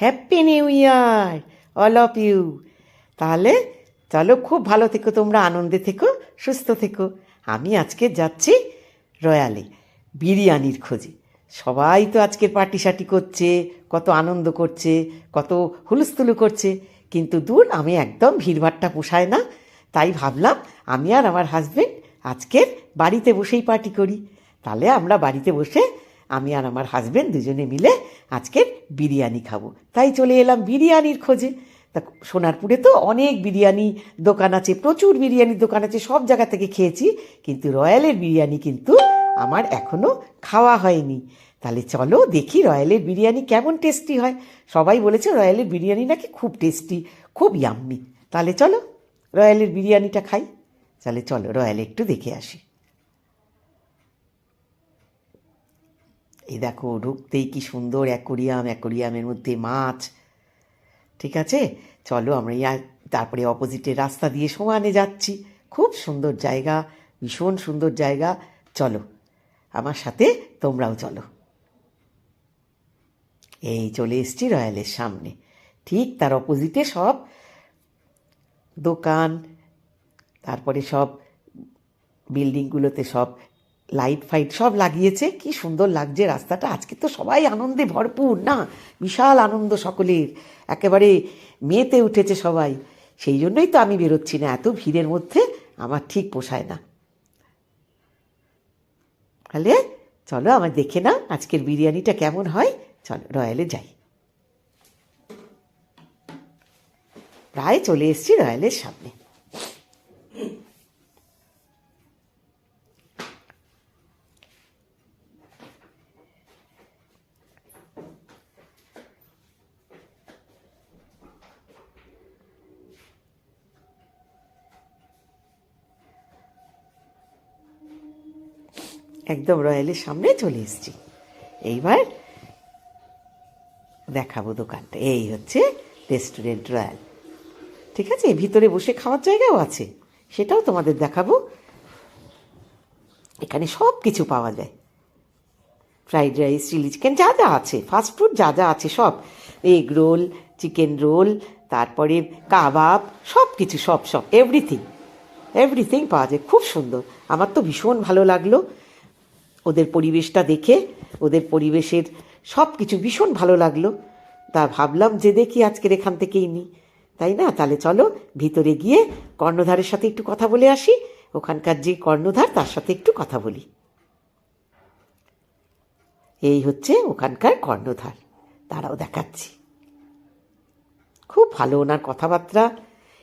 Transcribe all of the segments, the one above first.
Happy new year all of you. তাহলে চলো, খুব ভালো থেকো, তোমরা আনন্দে থেকো, সুস্থ থেকো। আমি আজকে যাচ্ছি রয়্যালে বিরিয়ানির খোঁজে। সবাই তো আজকের পার্টি সার্টি করছে, কত আনন্দ করছে, কত হুলস্থুলু করছে, কিন্তু দূর, আমি একদম ভিড়ভাট্টা পোষায় না। তাই ভাবলাম আমি আর আমার হাজবেন্ড আজকের বাড়িতে বসেই পার্টি করি। তাহলে আমরা বাড়িতে বসে আমি আর আমার হাজবেন্ড দুজনে মিলে আজকের বিরিয়ানি খাবো। তাই চলে এলাম বিরিয়ানির খোঁজে। তা সোনারপুরে তো অনেক বিরিয়ানি দোকান আছে, প্রচুর বিরিয়ানির দোকান আছে, সব জায়গা থেকে খেয়েছি, কিন্তু রয়্যালের বিরিয়ানি কিন্তু আমার এখনও খাওয়া হয়নি। তাহলে চলো দেখি রয়্যালের বিরিয়ানি কেমন টেস্টি হয়। সবাই বলেছে রয়্যালের বিরিয়ানি নাকি খুব টেস্টি, খুব ইয়াম্মি। তাহলে চলো রয়্যালের বিরিয়ানিটা খাই। তাহলে চলো রয়্যালে একটু দেখে আসি। এই দেখো, ঢুকতেই কি সুন্দর অ্যাকোরিয়াম, অ্যাকোরিয়ামের মধ্যে মাছ। ঠিক আছে, চলো আমরা তারপরে অপোজিটের রাস্তা দিয়ে সমানে যাচ্ছি। খুব সুন্দর জায়গা, ভীষণ সুন্দর জায়গা। চলো আমার সাথে, তোমরাও চলো। এই চলে এসছি রয়্যালের সামনে। ঠিক তার অপোজিটে সব দোকান, তারপরে সব বিল্ডিংগুলোতে সব লাইট ফাইট সব লাগিয়েছে। কি সুন্দর লাগছে রাস্তাটা। আজকে তো সবাই আনন্দে ভরপুর, না বিশাল আনন্দ সকলের, একেবারে মেতে উঠেছে সবাই। সেই জন্যই তো আমি বেরোচ্ছি না, এত ভিড়ের মধ্যে আমার ঠিক পোষায় না। তাহলে চলো আমার দেখে নাও আজকের বিরিয়ানিটা কেমন হয়। চলো রয়্যালে যাই। প্রায় চলে এসেছি রয়্যালের সামনে। একদম রয়্যালের সামনে চলে এসেছি। এইবার দেখাবো দোকানটা। এই হচ্ছে রেস্টুরেন্ট রয়্যাল। ঠিক আছে, ভিতরে বসে খাওয়ার জায়গাও আছে, সেটাও তোমাদের দেখাবো। এখানে সব কিছু পাওয়া যায়, ফ্রাইড রাইস, চিলি চিকেন, যা যা আছে, ফাস্টফুড যা যা আছে সব, এগ রোল, চিকেন রোল, তারপরে কাবাব, সব কিছু, সব সব এভরিথিং এভরিথিং পাওয়া যায়। খুব সুন্দর, আমার তো ভীষণ ভালো লাগলো ওদের পরিবেশটা দেখে, ওদের পরিবেশের সব কিছু ভীষণ ভালো লাগলো। তা ভাবলাম যে দেখি আজকের এখান থেকেই নিই, তাই না? তাহলে চলো ভিতরে গিয়ে কর্ণধারের সাথে একটু কথা বলে আসি। ওখানকার যে কর্ণধার, তার সাথে একটু কথা বলি। এই হচ্ছে ওখানকার কর্ণধার, তারাও দেখাচ্ছি। খুব ভালো ওনার কথাবার্তা।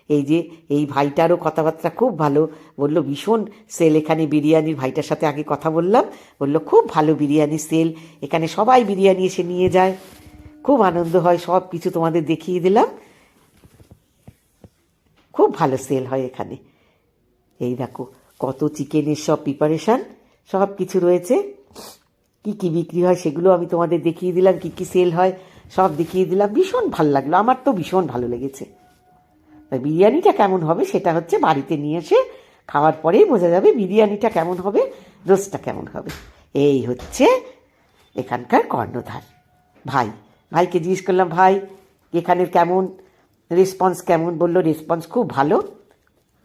এই যে এই ভাইটারও কথাবার্তা খুব ভালো, বলল ভীষণ সেল এখানে বিরিয়ানির। ভাইটার সাথে আগে কথা বললাম, বলল খুব ভালো বিরিয়ানি সেল, এখানে সবাই বিরিয়ানি এসে নিয়ে যায়, খুব আনন্দ হয়, সব কিছু তোমাদের দেখিয়ে দিলাম, খুব ভালো সেল হয় এখানে। এই দেখো কত চিকেনের সব প্রিপারেশান, সব কিছু রয়েছে, কি কি বিক্রি হয় সেগুলো আমি তোমাদের দেখিয়ে দিলাম, কি কি সেল হয় সব দেখিয়ে দিলাম। ভীষণ ভালো লাগলো, আমার তো ভীষণ ভালো লেগেছে। বিরিয়ানিটা কেমন হবে সেটা হচ্ছে বাড়িতে নিয়ে এসে খাওয়ার পরেই বোঝা যাবে বিরিয়ানিটা কেমন হবে, রোস্টটা কেমন হবে। এই হচ্ছে এখানকার কর্ণধার ভাই। ভাইকে জিজ্ঞেস করলাম, ভাই এখানের কেমন রেসপন্স, কেমন? বলল রেসপন্স খুব ভালো,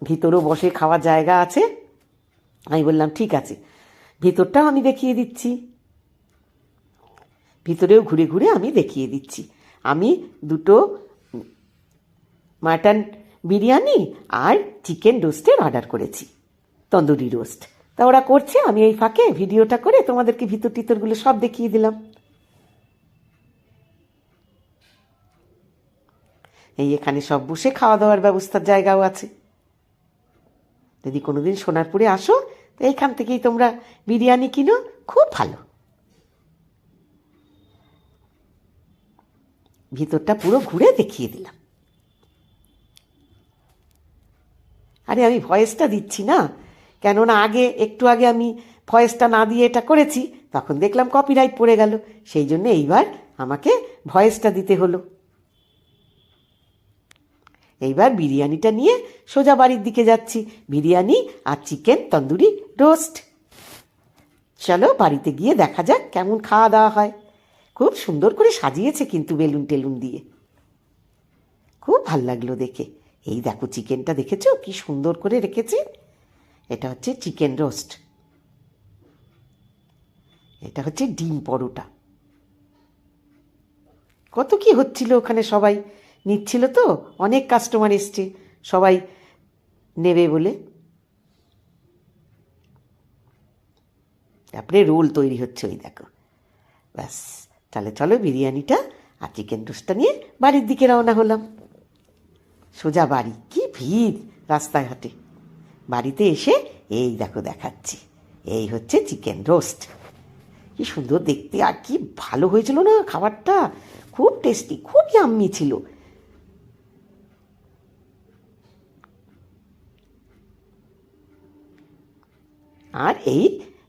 ভিতরেও বসে খাওয়ার জায়গা আছে। আমি বললাম ঠিক আছে, ভিতরটাও আমি দেখিয়ে দিচ্ছি, ভিতরেও ঘুরে ঘুরে আমি দেখিয়ে দিচ্ছি। আমি দুটো মাটন বিরিয়ানি আর চিকেন রোস্টের অর্ডার করেছি, তন্দুরি রোস্ট। তা ওরা করছে, আমি এই ফাঁকে ভিডিওটা করে তোমাদেরকে ভিতর টিতরগুলো সব দেখিয়ে দিলাম। এই এখানে সব বসে খাওয়া দাওয়ার ব্যবস্থার জায়গাও আছে। যদি কোনোদিন সোনারপুরে আসো তো এইখান থেকেই তোমরা বিরিয়ানি কিনো, খুব ভালো। ভিতরটা পুরো ঘুরে দেখিয়ে দিলাম। আরে আমি ভয়েসটা দিচ্ছি না, কেননা একটু আগে আমি ভয়েসটা না দিয়ে এটা করেছি, তখন দেখলাম কপিরাইট পড়ে গেল, সেই জন্য এইবার আমাকে ভয়েসটা দিতে হলো। এইবার বিরিয়ানিটা নিয়ে সোজা বাড়ির দিকে যাচ্ছি, বিরিয়ানি আর চিকেন তন্দুরি রোস্ট। চলো বাড়িতে গিয়ে দেখা যাক কেমন খাওয়া দাওয়া হয়। খুব সুন্দর করে সাজিয়েছে কিন্তু বেলুন টেলুন দিয়ে, খুব ভাল লাগলো দেখে। এই দেখো চিকেনটা দেখেছো কি সুন্দর করে রেখেছে। এটা হচ্ছে চিকেন রোস্ট, এটা হচ্ছে ডিম পরোটা। কত কি হচ্ছিল ওখানে, সবাই নিচ্ছিল তো, অনেক কাস্টমার এসছে সবাই নেবে বলে। তারপরে রোল তৈরি হচ্ছে ওই দেখো। ব্যাস, তাহলে চলো বিরিয়ানিটা আর চিকেন রোস্টটা নিয়ে বাড়ির দিকে রওনা হলাম। সোজা বাড়ি, কি ভিড় রাস্তাঘাটে। বাড়িতে এসে এই দেখো দেখাচ্ছি, এই হচ্ছে চিকেন রোস্ট। কি সুন্দর দেখতে, আর কি ভালো হয়েছিল না খাবারটা, খুব টেস্টি, খুব ইয়াম্মি ছিল। আর এই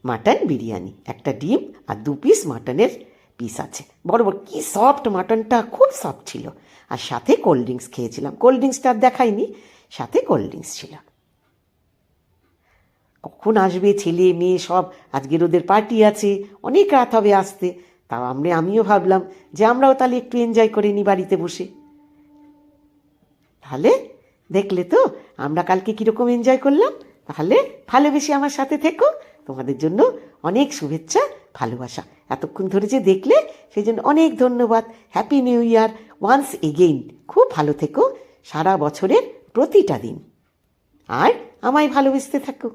মাটন বিরিয়ানি, একটা ডিম আর 2 পিস মাটনের পিস আছে, বড় বড়, কি সফট মাটনটা, খুব সফট ছিল। আর সাথে কোল্ড ড্রিঙ্কস খেয়েছিলাম, কোল্ড ড্রিঙ্কসটা আর দেখাইনি, সাথে কোল্ড ড্রিঙ্কস ছিল। কখন আসবে ছেলে মেয়ে সব, আজকের ওদের পার্টি আছে, অনেক রাত হবে আসতে। তাও আমিও ভাবলাম যে আমরাও তাহলে একটু এনজয় করে নিই বাড়িতে বসে। তাহলে দেখলে তো আমরা কালকে কীরকম এনজয় করলাম। তাহলে ভালোবেসে আমার সাথে থেকো, তোমাদের জন্য অনেক শুভেচ্ছা, ভালোবাসা। এতক্ষণ ধরে যে দেখলে সেই জন্য অনেক ধন্যবাদ। Happy new year once again. খুব ভালো থেকো সারা বছরের প্রতিটা দিন, আর আমায় ভালোবেসতে থাকো।